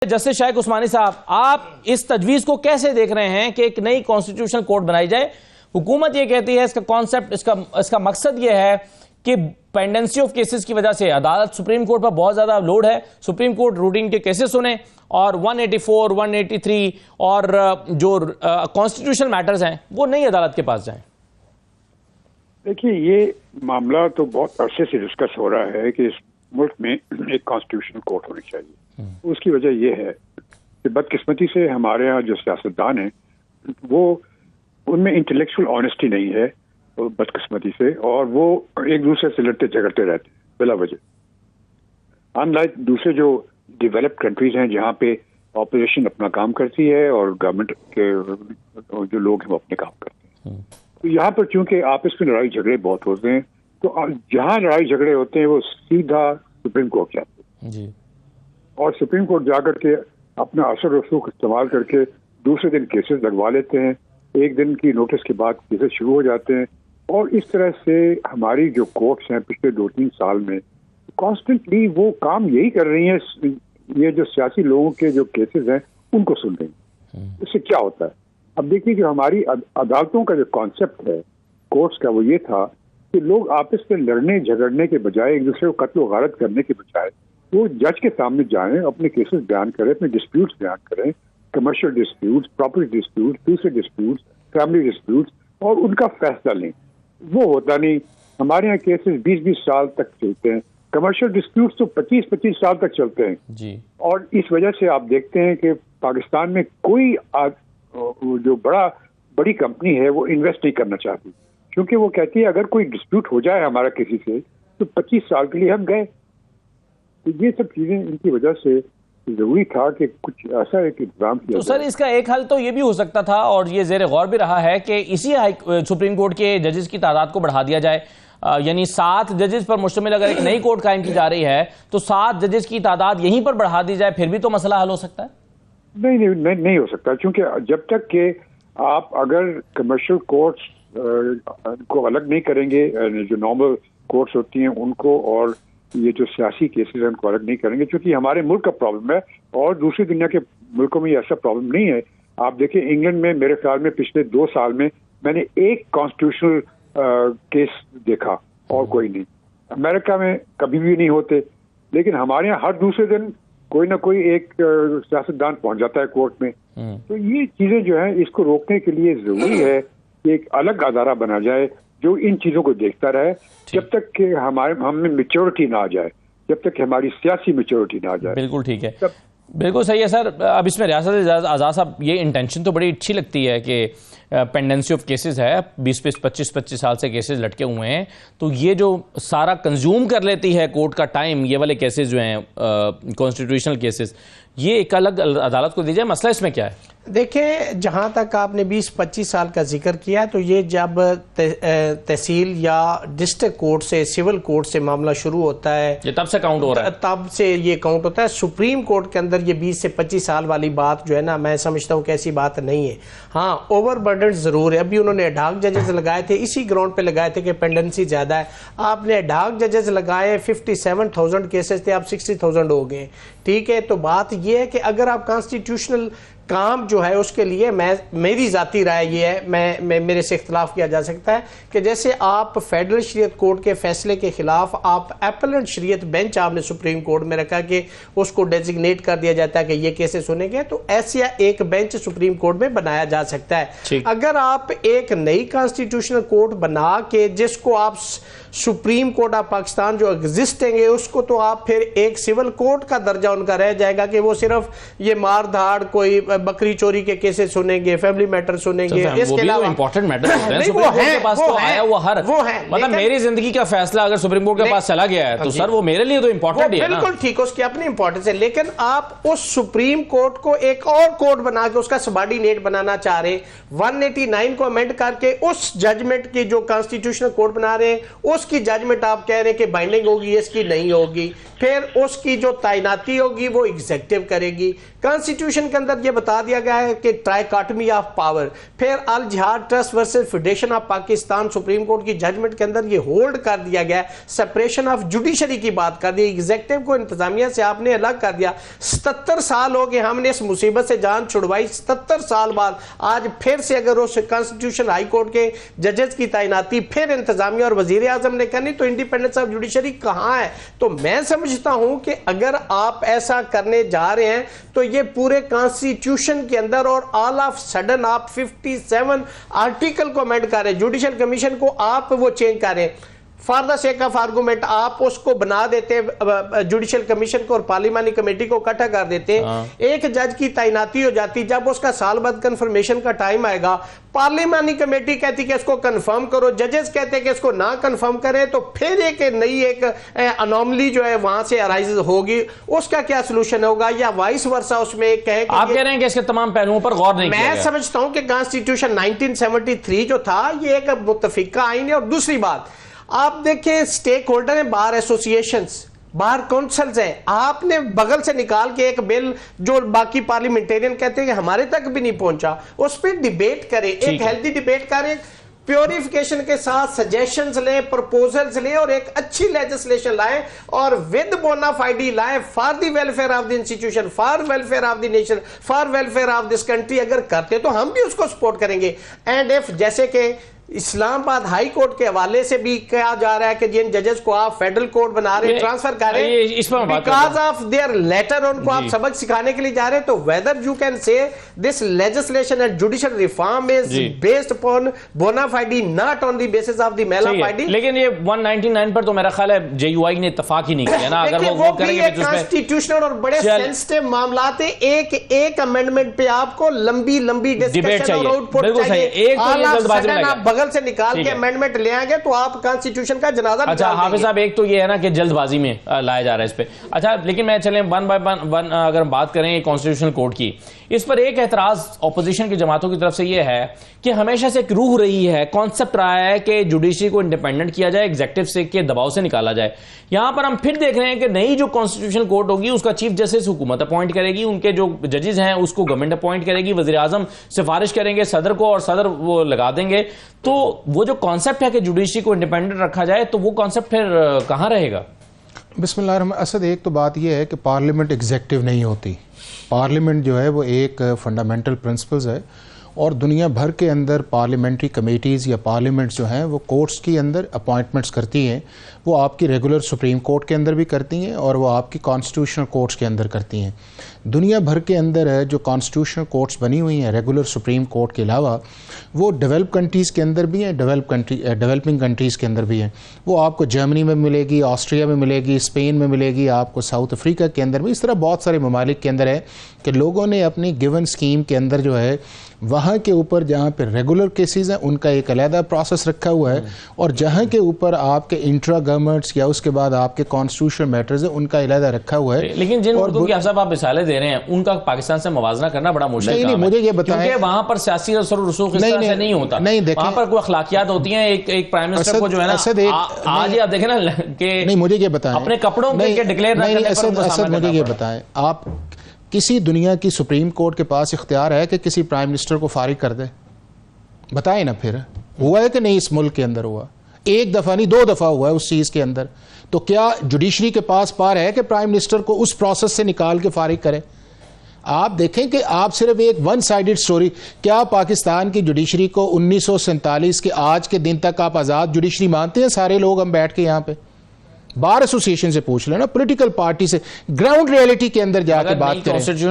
Justice शाइक उस्मानी साहब, आप इस तजवीज को कैसे देख रहे हैं कि एक नई कॉन्स्टिट्यूशनल कोर्ट बनाई जाए? हुकूमत ये कहती है, इसका कॉन्सेप्ट, इसका मकसद ये है कि पेंडेंसी ऑफ केसेस की वजह से अदालत सुप्रीम कोर्ट पर बहुत ज्यादा लोड है, सुप्रीम कोर्ट रूटीन के केसेस सुने और 184, 183 और जो कॉन्स्टिट्यूशनल मैटर्स हैं वो नई अदालत के पास जाएं। देखिए, ये मामला तो बहुत अरसे से डिस्कस हो रहा है कि इस मुल्क में एक कॉन्स्टिट्यूशनल कोर्ट होनी चाहिए। उसकी वजह यह है कि बदकिस्मती से हमारे यहाँ जो सियासतदान हैं वो उनमें इंटेलेक्चुअल ऑनेस्टी नहीं है बदकिस्मती से, और वो एक दूसरे से लड़ते झगड़ते रहते हैं बिला वजह। अनलाइक दूसरे जो डेवलप्ड कंट्रीज हैं जहाँ पे ऑपोजिशन अपना काम करती है और गवर्नमेंट के जो लोग हैं वो अपने काम करते हैं, तो यहाँ पर चूंकि आपस में लड़ाई झगड़े बहुत होते हैं, तो जहाँ लड़ाई झगड़े होते हैं वो सीधा सुप्रीम कोर्ट जाते हैं जी। और सुप्रीम कोर्ट जाकर के अपना असर रसूख इस्तेमाल करके दूसरे दिन केसेस लगवा लेते हैं, एक दिन की नोटिस के बाद केसेस शुरू हो जाते हैं। और इस तरह से हमारी जो कोर्ट्स हैं पिछले 2-3 साल में कॉन्स्टेंटली वो काम यही कर रही हैं, ये जो सियासी लोगों के जो केसेस हैं उनको सुन रही हैं। इससे क्या होता है? अब देखिए कि हमारी अदालतों का जो कॉन्सेप्ट है कोर्ट्स का, वो ये था कि लोग आपस में लड़ने झगड़ने के बजाय, एक दूसरे को कत्ल गारत करने के बजाय वो जज के सामने जाएं, अपने केसेस बयान करें, अपने डिस्प्यूट्स बयान करें, कमर्शियल डिस्प्यूट्स, प्रॉपर्टी डिस्प्यूट्स, दूसरे डिस्प्यूट्स, फैमिली डिस्प्यूट्स, और उनका फैसला लें। वो होता नहीं। हमारे यहाँ केसेस 20-20 साल तक चलते हैं, कमर्शियल डिस्प्यूट्स तो 25-25 साल तक चलते हैं जी। और इस वजह से आप देखते हैं कि पाकिस्तान में कोई जो बड़ी कंपनी है वो इन्वेस्ट नहीं करना चाहती, क्योंकि वो कहती है अगर कोई डिस्प्यूट हो जाए हमारा किसी से तो 25 साल के लिए हम गए। तो ये सब चीजें इनकी वजह से जरूरी था कि कुछ ऐसा एक इंतजाम किया। तो सर, इसका एक हल तो ये भी हो सकता था और ये ज़ेर गौर भी रहा है कि इसी सुप्रीम कोर्ट के जजेस की तादाद को बढ़ा दिया जाए, यानी 7 जजेस पर मुश्तमिल अगर एक नई कोर्ट कायम की जा रही है तो 7 जजेस की तादाद यहीं पर बढ़ा दी जाए, फिर भी तो मसला हल हो सकता है। नहीं हो सकता, क्योंकि जब तक कि आप अगर कमर्शियल कोर्ट्स को अलग नहीं करेंगे, जो नॉर्मल कोर्ट्स होती हैं उनको, और ये जो सियासी केसेस हैं उनको अलग नहीं करेंगे, क्योंकि हमारे मुल्क का प्रॉब्लम है और दूसरी दुनिया के मुल्कों में ऐसा प्रॉब्लम नहीं है। आप देखिए, इंग्लैंड में मेरे ख्याल में पिछले 2 साल में मैंने एक कॉन्स्टिट्यूशनल केस देखा और कोई नहीं। अमेरिका में कभी भी नहीं होते, लेकिन हमारे यहाँ हर दूसरे दिन कोई ना कोई एक सियासतदान पहुंच जाता है कोर्ट में। तो ये चीजें जो है, इसको रोकने के लिए जरूरी है कि एक अलग अदारा बना जाए जो इन चीजों को देखता रहे, जब तक कि हम में मैच्योरिटी ना आ जाए, जब तक कि हमारी सियासी मैच्योरिटी ना आ जाए। बिल्कुल ठीक है, बिल्कुल सही है सर। अब इसमें रियासत आज़ाद साहब, ये इंटेंशन तो बड़ी अच्छी लगती है कि पेंडेंसी ऑफ केसेस है, 20-25 साल से केसेस लटके हुए हैं, तो ये जो सारा कंज्यूम कर लेती है कोर्ट का टाइम, ये वाले केसेस जो हैं कॉन्स्टिट्यूशनल केसेस, ये एक अलग अदालत को दी जाए। मसला इसमें क्या है? देखिए, जहां तक आपने 20-25 साल का जिक्र किया, तो ये जब तहसील या डिस्ट्रिक्ट कोर्ट से, सिविल कोर्ट से मामला शुरू होता है, ये तब से काउंट हो रहा है, तब से ये काउंट होता है। सुप्रीम कोर्ट के अंदर ये 20 से 25 साल वाली बात जो है ना, मैं समझता हूँ कि ऐसी बात नहीं है। हाँ, ओवरबर्डन जरूर है। अभी उन्होंने एडहॉक जजेस लगाए थे, इसी ग्राउंड पे लगाए थे कि पेंडेंसी ज्यादा है। आपने एडहॉक जजेस लगाए, 57,000 केसेस थे, आप 60,000 हो गए। ठीक है, तो बात यह है कि अगर आप कॉन्स्टिट्यूशनल काम जो है उसके लिए, मेरी जाती राय ये है, मेरे से इख्तलाफ किया जा सकता है कि जैसे आप फेडरल शरीयत कोर्ट के फैसले के खिलाफ आप एपलेंट शरीयत बेंच आपने सुप्रीम कोर्ट में रखा कि उसको डेजिग्नेट कर दिया जाता है कि ये केसेस सुनेंगे, तो ऐसा एक बेंच सुप्रीम कोर्ट में बनाया जा सकता है। अगर आप एक नई कॉन्स्टिट्यूशनल कोर्ट बना के, जिसको आप सुप्रीम कोर्ट ऑफ पाकिस्तान जो एग्जिस्टिंग है उसको, तो आप फिर एक सिविल कोर्ट का दर्जा उनका रह जाएगा कि वो सिर्फ ये मार धाड़, कोई बकरी चोरी के केसेस सुनेंगे, फैमिली मैटर सुनेंगे। इसके अलावा इंपॉर्टेंट मैटर होते हैं, सुप्रीम कोर्ट के पास तो आया वो हर, मतलब मेरी जिंदगी का फैसला अगर सुप्रीम कोर्ट के पास चला गया है तो सर वो मेरे लिए तो इंपॉर्टेंट है ना। बिल्कुल ठीक, उसकी अपनी इंपॉर्टेंस है, लेकिन आप उस सुप्रीम कोर्ट को एक और कोर्ट बना के उसका सबऑर्डिनेट बनाना चाह रहे, 189 को अमेंड करके उस जजमेंट की जो कॉन्स्टिट्यूशनल कोर्ट बना रहे हैं उसकी जजमेंट आप कह रहे हैं कि बाइंडिंग होगी, इसकी नहीं होगी, फिर उसकी जो तैनाती होगी वो एग्जीक्यूटिव करेगी। कॉन्स्टिट्यूशन के अंदर ये बता बता दिया गया है कि ट्राइकॉटमी ऑफ पावर, फिर अल जिहाद trust versus federation of Pakistan supreme court की जजमेंट के अंदर ये होल्ड कर दिया गया, सेपरेशन ऑफ जुडिशरी की बात कर दी, एग्जीक्यूटिव को इंतजामिया से आपने अलग कर दिया। 77 साल हो गए हमने इस मुसीबत से जान छुड़वाई, 77 साल बाद आज फिर से अगर उस कॉन्स्टिट्यूशन हाई कोर्ट के जजेस की तैनाती फिर इंतजामिया और वजीर आजम ने करनी, तो इंडिपेंडेंस ऑफ जुडिशरी कहां है? तो मैं समझता हूं कि अगर आप ऐसा करने जा रहे हैं तो ये पूरे कॉन्स्टिट्यूशन के अंदर और ऑल ऑफ सडन आप 57 आर्टिकल को अमेंड करें, जुडिशियल कमीशन को आप वो चेंज करें, for the sake of argument आप उसको बना देते जुडिशियल कमीशन को और पार्लिमानी कमेटी को इकट्ठा कर देते, एक जज की तैनाती हो जाती, जब उसका साल बाद कंफर्मेशन का टाइम आएगा, पार्लिमानी कमेटी कहती कि इसको कंफर्म करो, जजेस कहते हैं कि इसको ना कंफर्म करें, तो फिर एक नई एक अनोमली जो है वहां से अराइज होगी, उसका क्या सोल्यूशन होगा? या वाइस वर्सा उसमें कहें आप कह रहे हैं कि इसके तमाम पहलुओं पर गौर नहीं किया गया। मैं समझता हूं कि कॉन्स्टिट्यूशन 1973 जो था ये एक मुत्तफिका आइन है। और दूसरी बात आप देखिए, स्टेक होल्डर है, बार एसोसिएशंस, बार काउंसिल्स हैं, आपने बगल से निकाल के एक बिल जो बाकी पार्लियामेंटेरियन कहते हैं कि हमारे तक भी नहीं पहुंचा, उस पर डिबेट करें, एक हेल्दी डिबेट करें, प्योरिफिकेशन के साथ सजेशंस लें, प्रपोजल्स लें और एक अच्छी लेजिस्लेशन लाएं और विद बोनाफाइडी लाएं for the welfare of the institution, for welfare of the nation, for welfare of this country. अगर करते तो हम भी उसको सपोर्ट करेंगे। एंड इफ जैसे कि इस्लामाबाद हाई कोर्ट के हवाले से भी कहा जा रहा है कि जिन जजेस को आप फेडरल कोर्ट बना रहे हैं, ट्रांसफर करें बिकॉज ऑफ देयर लेटर, उनको आप सबक सिखाने के लिए जा रहे हैं, तो whether you can say this legislation and judicial reform is based upon bonafide, not on the basis of the malafide. लेकिन ये 199 पर तो मेरा ख्याल है जेयूआई ने इत्तेफाक ही नहीं किया ना। अगर वो करेंगे तो कॉन्स्टिट्यूशनल और बड़े सेंसिटिव मामलात है, एक अमेंडमेंट पे आपको लंबी डिस्कशन और आउटपुट चाहिए, से निकाल के अमेंडमेंट ले आएंगे तो आप कॉन्स्टिट्यूशन का जनाजा। अच्छा हाफिज साहब, एक तो ये है ना कि जल्दबाजी में लाया जा रहा है इस पे। अच्छा लेकिन मैं चलें वन बाय वन अगर बात करें कॉन्स्टिट्यूशनल कोर्ट की, इस पर एक एतराज ऑपोजिशन की जमातों की तरफ से ये है कि हमेशा से एक रूह रही है, कॉन्सेप्ट रहा है कि जुडिशरी को इंडिपेंडेंट किया जाए, एग्जीक्यूटिव से के दबाव से निकाला जाए। यहां पर हम फिर देख रहे हैं कि नई जो कॉन्स्टिट्यूशनल कोर्ट होगी उसका चीफ जस्टिस हुकूमत अपॉइंट करेगी, उनके जो जजेस हैं उसको गवर्नमेंट अपॉइंट करेगी, वजीर आजम सिफारिश करेंगे सदर को और सदर वो लगा देंगे। तो वो जो कॉन्सेप्ट है कि जुडिशरी को इंडिपेंडेंट रखा जाए, तो वो कॉन्सेप्ट फिर कहां रहेगा? बिस्मिल्लाह असद, एक तो बात यह है कि पार्लियामेंट एग्जीक्यूटिव नहीं होती। पार्लियामेंट जो है वो एक फंडामेंटल प्रिंसिपल्स है और दुनिया भर के अंदर पार्लियामेंट्री कमेटीज़ या पार्लियामेंट्स जो हैं वो कोर्ट्स के अंदर अपॉइंटमेंट्स करती हैं। वो आपकी रेगुलर सुप्रीम कोर्ट के अंदर भी करती हैं और वो आपकी कॉन्स्टिट्यूशनल कोर्ट्स के अंदर करती हैं। दुनिया भर के अंदर है जो कॉन्स्टिट्यूशनल कोर्ट्स बनी हुई हैं रेगुलर सुप्रीम कोर्ट के अलावा, वो डेवलप कंट्रीज़ के अंदर भी हैं, डेवलपिंग कंट्रीज़ के अंदर भी हैं। वो आपको जर्मनी में मिलेगी, ऑस्ट्रिया में मिलेगी, स्पेन में मिलेगी, आपको साउथ अफ्रीका के अंदर भी, इस तरह बहुत सारे ममालिक के अंदर है कि लोगों ने अपनी गिवन स्कीम के अंदर जो है वहाँ के ऊपर जहाँ पे रेगुलर केसेस हैं उनका एक अलहदा प्रोसेस रखा हुआ है, और जहाँ के ऊपर आपके इंट्रा गवर्नमेंट्स या उसके बाद आपके कॉन्स्टिट्यूशनल मैटर्स है उनका अलहदा रखा हुआ है। लेकिन जिन मुल्कों की आप मिसालें दे रहे हैं उनका पाकिस्तान से मवाजना करना बड़ा मुश्किल नहीं, मुझे ये बताएं, क्योंकि वहां पर सियासी असर रसूख इस तरह से नहीं होता। वहां पर कोई अखलाकियात होती हैं, एक प्राइम मिनिस्टर को जो है ना आज आप देखें ना कि नहीं, मुझे ये बताएं अपने कपड़ों के डिक्लेयर ना करने पर मुझे ये बताएं, आप किसी दुनिया की सुप्रीम कोर्ट के पास इख्तियार है कि किसी प्राइम मिनिस्टर को फारिग कर दे? बताएं ना। फिर हुआ है कि नहीं इस मुल्क के अंदर? हुआ एक दफा नहीं, 2 दफा हुआ है उस चीज के अंदर। तो क्या जुडिशरी के पास पार है कि प्राइम मिनिस्टर को उस प्रोसेस से निकाल के फारिग करे? आप देखें कि आप सिर्फ एक वन साइडेड स्टोरी, क्या पाकिस्तान की जुडिशरी को 1947 के आज के दिन तक आप आजाद जुडिशरी मानते हैं? सारे लोग हम बैठ के यहाँ पे बार एसोसिएशन से पूछ लेना, पॉलिटिकल पार्टी से, ग्राउंड रियलिटी के अंदर जाकर बात करें।